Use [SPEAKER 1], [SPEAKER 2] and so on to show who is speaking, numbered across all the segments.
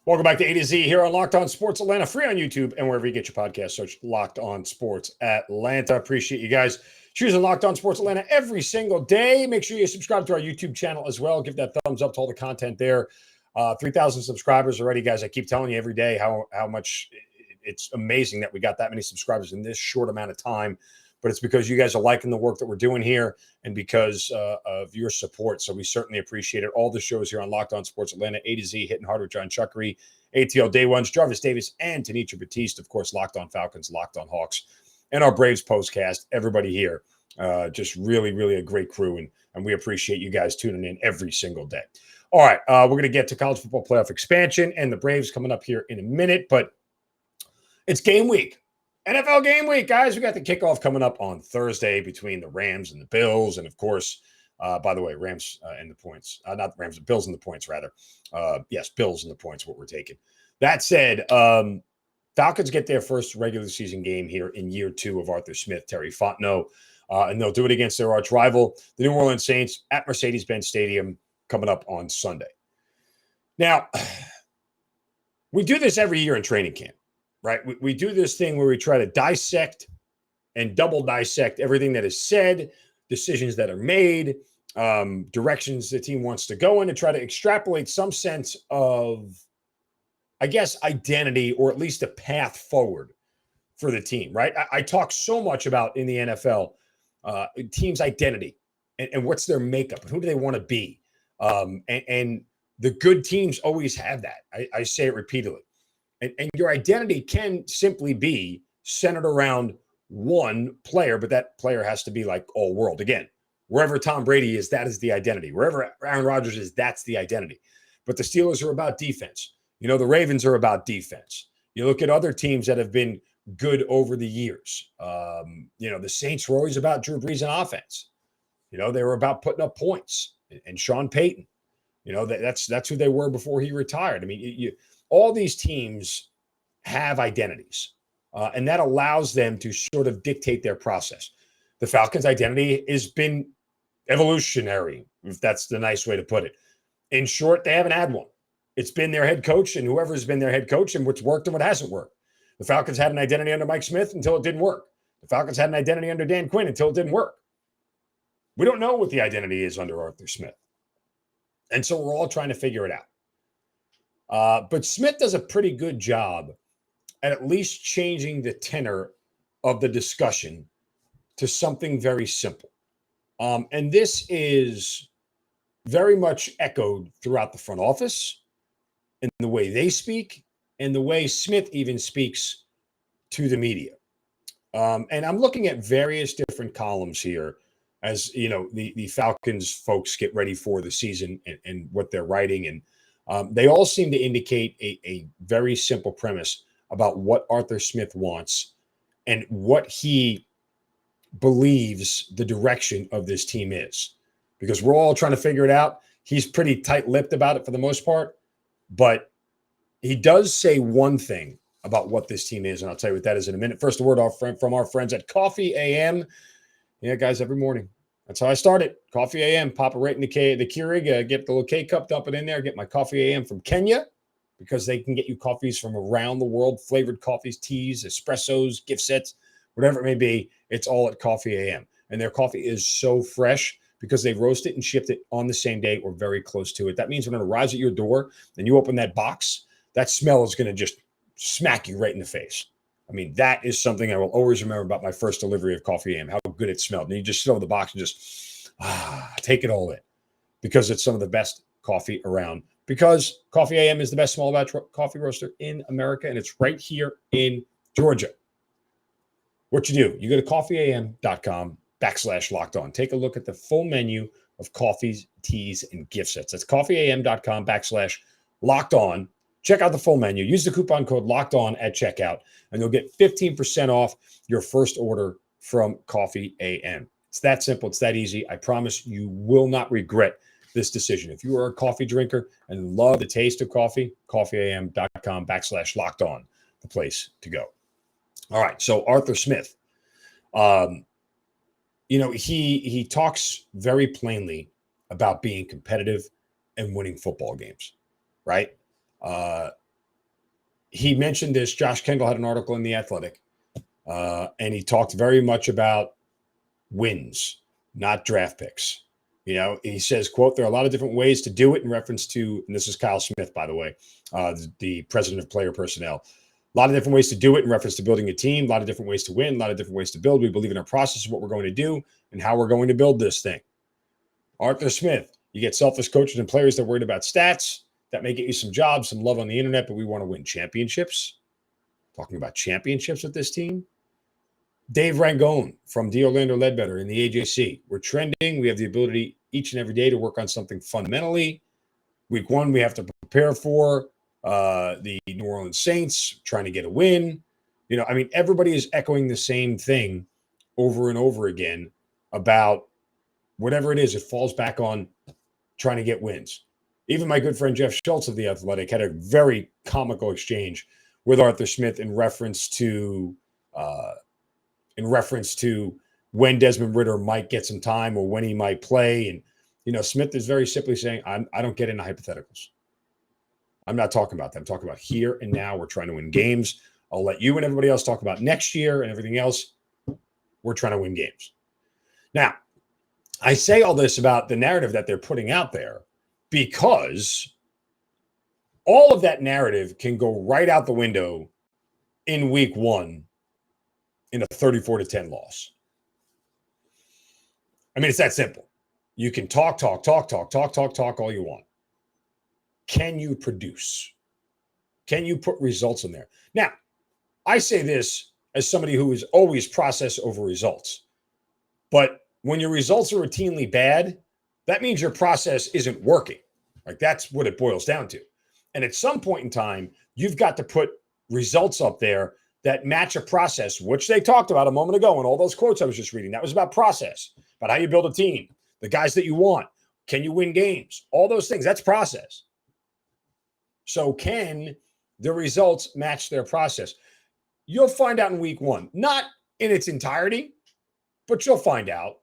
[SPEAKER 1] Welcome back to A to Z here on Locked On Sports Atlanta, free on YouTube and wherever you get your podcast. Search Locked On Sports Atlanta. Appreciate you guys choosing Locked On Sports Atlanta every single day. Make sure you subscribe to our YouTube channel as well. Give that thumbs up to all the content there. 3,000 subscribers already, guys. I keep telling you every day how much it's amazing that we got that many subscribers in this short amount of time. But it's because you guys are liking the work that we're doing here and because of your support. So we certainly appreciate it. All the shows here on Locked On Sports Atlanta, A to Z, Hitting Hard with John Chuckery, ATL Day Ones, Jarvis Davis, and Tanisha Batiste. Of course, Locked On Falcons, Locked On Hawks, and our Braves postcast. Everybody here, just really, really a great crew. And we appreciate you guys tuning in every single day. All right, we're going to get to college football playoff expansion and the Braves coming up here in a minute. But it's game week. NFL game week, guys. We got the kickoff coming up on Thursday between the Rams and the Bills. And, of course, by the way, Rams and the points. Not the Rams, the Bills and the points, rather. Yes, Bills and the points, what we're taking. That said, Falcons get their first regular season game here in year 2 of Arthur Smith, Terry Fontenot. And they'll do it against their arch rival, the New Orleans Saints, at Mercedes-Benz Stadium coming up on Sunday. Now, we do this every year in training camp. Right? We do this thing where we try to dissect and double dissect everything that is said, decisions that are made, directions the team wants to go in, and try to extrapolate some sense of, I guess, identity or at least a path forward for the team, right? I talk so much about in the NFL, team's identity and what's their makeup and who do they want to be. And the good teams always have that. I say it repeatedly. And your identity can simply be centered around one player, but that player has to be like all world. Again, wherever Tom Brady is, that is the identity. Wherever Aaron Rodgers is, that's the identity. But the Steelers are about defense. You know, the Ravens are about defense. You look at other teams that have been good over the years. You know, the Saints were always about Drew Brees and offense. You know, they were about putting up points. And Sean Payton, you know, that's who they were before he retired. I mean, all these teams have identities, and that allows them to sort of dictate their process. The Falcons' identity has been evolutionary, if that's the nice way to put it. In short, they haven't had one. It's been their head coach and whoever's been their head coach and what's worked and what hasn't worked. The Falcons had an identity under Mike Smith until it didn't work. The Falcons had an identity under Dan Quinn until it didn't work. We don't know what the identity is under Arthur Smith. And so we're all trying to figure it out. But Smith does a pretty good job at least changing the tenor of the discussion to something very simple. And this is very much echoed throughout the front office in the way they speak and the way Smith even speaks to the media. And I'm looking at various different columns here as, you know, the Falcons folks get ready for the season and what they're writing. And they all seem to indicate a very simple premise about what Arthur Smith wants and what he believes the direction of this team is. Because we're all trying to figure it out. He's pretty tight-lipped about it for the most part. But he does say one thing about what this team is, and I'll tell you what that is in a minute. First, a word from our friends at Coffee AM. Yeah, guys, every morning. That's how I started. Coffee AM, pop it right in the Keurig, get the little K-cup, dump it in there, get my Coffee AM from Kenya because they can get you coffees from around the world, flavored coffees, teas, espressos, gift sets, whatever it may be. It's all at Coffee AM. And their coffee is so fresh because they roast it and shipped it on the same day or very close to it. That means when it arrives at your door and you open that box, that smell is going to just smack you right in the face. I mean, that is something I will always remember about my first delivery of Coffee AM, how good it smelled. And you just sit over the box and just take it all in because it's some of the best coffee around. Because Coffee AM is the best small batch coffee roaster in America, and it's right here in Georgia. What you do, you go to coffeeam.com/locked on. Take a look at the full menu of coffees, teas, and gift sets. That's coffeeam.com/locked on. Check out the full menu. Use the coupon code locked on at checkout, and you'll get 15% off your first order from Coffee AM. It's that simple. It's that easy. I promise you will not regret this decision. If you are a coffee drinker and love the taste of coffee, coffeeam.com/locked on, the place to go. All right. So Arthur Smith, he talks very plainly about being competitive and winning football games, right? he mentioned this. Josh Kendall had an article in The Athletic, and he talked very much about wins, not draft picks. You know, he says, quote, there are a lot of different ways to do it in reference to, and this is Kyle Smith, by the way, the president of player personnel. A lot of different ways to do it in reference to building a team, a lot of different ways to win, a lot of different ways to build. We believe in our process of what we're going to do and how we're going to build this thing. Arthur Smith, you get selfish coaches and players that are worried about stats. That may get you some jobs, some love on the internet, but we want to win championships. Talking about championships with this team. Dave Rangone from the Orlando Ledbetter in the AJC. We're trending. We have the ability each and every day to work on something fundamentally. Week 1, we have to prepare for the New Orleans Saints, trying to get a win. You know, I mean, everybody is echoing the same thing over and over again about whatever it is. It falls back on trying to get wins. Even my good friend Jeff Schultz of The Athletic had a very comical exchange with Arthur Smith in reference to when Desmond Ridder might get some time or when he might play. And, you know, Smith is very simply saying, I don't get into hypotheticals. I'm not talking about that. I'm talking about here and now. We're trying to win games. I'll let you and everybody else talk about next year and everything else. We're trying to win games. Now, I say all this about the narrative that they're putting out there because all of that narrative can go right out the window in week 1 in a 34-10 loss. I mean, it's that simple. You can talk all you want. Can you produce? Can you put results in there? Now, I say this as somebody who is always process over results. But when your results are routinely bad, that means your process isn't working. Like, that's what it boils down to. And at some point in time, you've got to put results up there that match a process, which they talked about a moment ago in all those quotes I was just reading. That was about process, about how you build a team, the guys that you want. Can you win games? All those things. That's process. So can the results match their process? You'll find out in week 1, not in its entirety, but you'll find out.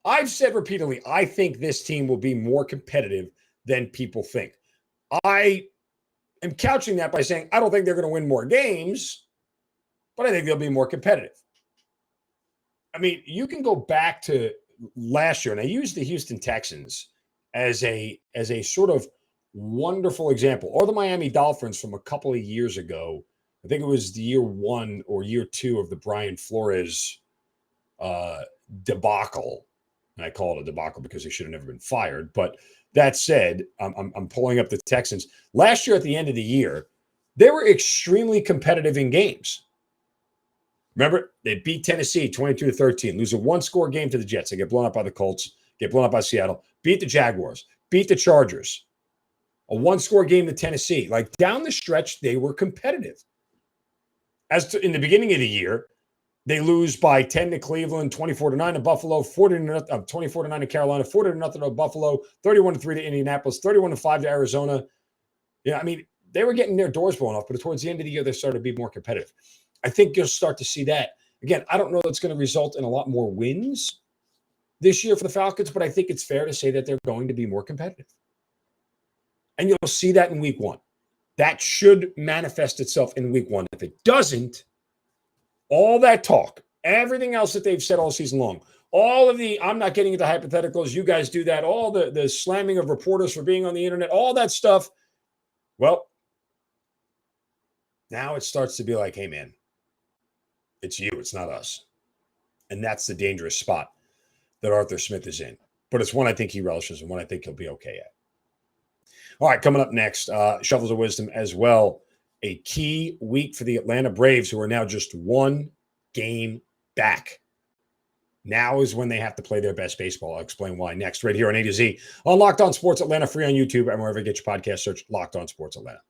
[SPEAKER 1] I've said repeatedly, I think this team will be more competitive than people think. I am couching that by saying, I don't think they're going to win more games, but I think they'll be more competitive. I mean, you can go back to last year, and I used the Houston Texans as a sort of wonderful example, or the Miami Dolphins from a couple of years ago. I think it was the year 1 or year 2 of the Brian Flores debacle. And I call it a debacle because he should have never been fired. But that said, I'm pulling up the Texans. Last year at the end of the year, they were extremely competitive in games. Remember, they beat Tennessee 22-13, lose a 1-score game to the Jets. They get blown up by the Colts, get blown up by Seattle, beat the Jaguars, beat the Chargers. A 1-score game to Tennessee. Like, down the stretch, they were competitive. In the beginning of the year, they lose by 10 to Cleveland, 24-9 to Buffalo, 24-9 to Carolina, 40-0 to Buffalo, 31-3 to Indianapolis, 31-5 to Arizona. Yeah, I mean, they were getting their doors blown off, but towards the end of the year, they started to be more competitive. I think you'll start to see that. Again, I don't know that's going to result in a lot more wins this year for the Falcons, but I think it's fair to say that they're going to be more competitive. And you'll see that in week 1. That should manifest itself in week 1. If it doesn't, all that talk, everything else that they've said all season long, all of the, I'm not getting into hypotheticals, you guys do that, all the slamming of reporters for being on the internet, all that stuff. Well, now it starts to be like, hey, man, it's you, it's not us. And that's the dangerous spot that Arthur Smith is in. But it's one I think he relishes and one I think he'll be okay at. All right, coming up next, Shovels of Wisdom as well. A key week for the Atlanta Braves, who are now just 1 game back. Now is when they have to play their best baseball. I'll explain why next, right here on A to Z on Locked On Sports Atlanta, free on YouTube and wherever you get your podcast. Search Locked On Sports Atlanta.